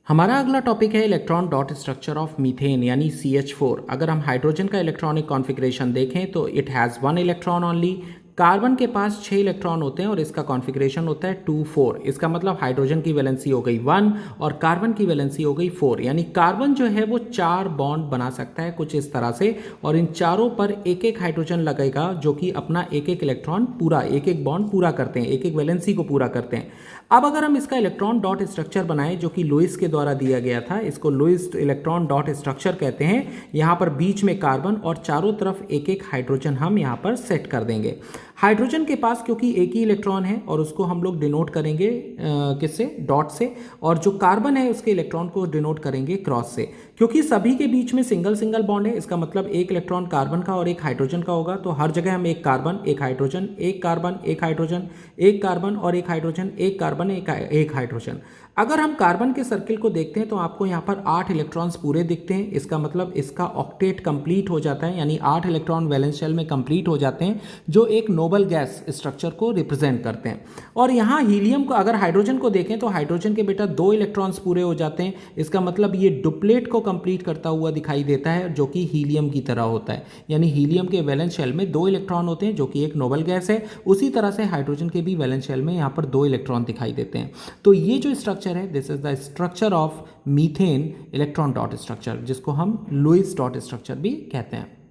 हमारा अगला टॉपिक है electron dot structure of methane यानी CH4। अगर हम हाइड्रोजन का इलेक्ट्रॉनिक कॉन्फ़िगरेशन देखें तो it has one electron only. Carbon के पास 6 इलेक्ट्रॉन होते हैं और इसका कॉन्फ़िगरेशन होता है 2 4। इसका मतलब हाइड्रोजन की वैलेंसी हो गई 1 और कार्बन की वैलेंसी हो गई 4। यानी कार्बन जो है वो 4 बॉन्ड बना सकता है कुछ इस तरह से, और इन चारों पर एक एक हाइड्रोजन लगेगा जो कि अपना एक एक इलेक्ट्रॉन पूरा एक एक बॉन्ड पूरा करते हैं, एक एक वैलेंसी को पूरा करते हैं। अब अगर हम इसका इलेक्ट्रॉन डॉट स्ट्रक्चर बनाएं जो कि लुईस के द्वारा दिया गया था, इसको लुईस इलेक्ट्रॉन डॉट स्ट्रक्चर कहते हैं। यहाँ पर बीच में कार्बन और चारों तरफ एक एक हाइड्रोजन हम यहाँ पर सेट कर देंगे। हाइड्रोजन के पास क्योंकि एक ही इलेक्ट्रॉन है और उसको हम लोग डिनोट करेंगे किससे, डॉट से, और जो कार्बन है उसके इलेक्ट्रॉन को डिनोट करेंगे क्रॉस से। क्योंकि सभी के बीच में सिंगल सिंगल बॉन्ड है, इसका मतलब एक इलेक्ट्रॉन कार्बन का और एक हाइड्रोजन का होगा, तो हर जगह हम एक कार्बन एक हाइड्रोजन, एक कार्बन एक हाइड्रोजन, एक कार्बन और एक हाइड्रोजन, एक कार्बन एक हाइड्रोजन। अगर हम कार्बन के सर्किल को देखते हैं तो आपको यहाँ पर 8 इलेक्ट्रॉन्स पूरे दिखते हैं। इसका मतलब इसका ऑक्टेट कंप्लीट हो जाता है, यानी 8 इलेक्ट्रॉन वैलेंस शेल में कंप्लीट हो जाते हैं जो एक नोबल गैस स्ट्रक्चर को रिप्रेजेंट करते हैं। और यहाँ हीलियम को, अगर हाइड्रोजन को देखें तो हाइड्रोजन के बेटा 2 इलेक्ट्रॉन्स पूरे हो जाते हैं। इसका मतलब ये डुप्लेट को कंप्लीट करता हुआ दिखाई देता है जो कि हीलियम की तरह होता है। यानी हीलियम के वैलेंस शेल में 2 इलेक्ट्रॉन होते हैं जो कि एक नोबल गैस है। उसी तरह से हाइड्रोजन के भी वैलेंस शेल में यहाँ पर 2 इलेक्ट्रॉन दिखाई देते हैं। तो ये जो स्ट्रक्चर है, this is the structure of methane electron dot structure, जिसको हम लुईस डॉट स्ट्रक्चर भी कहते हैं।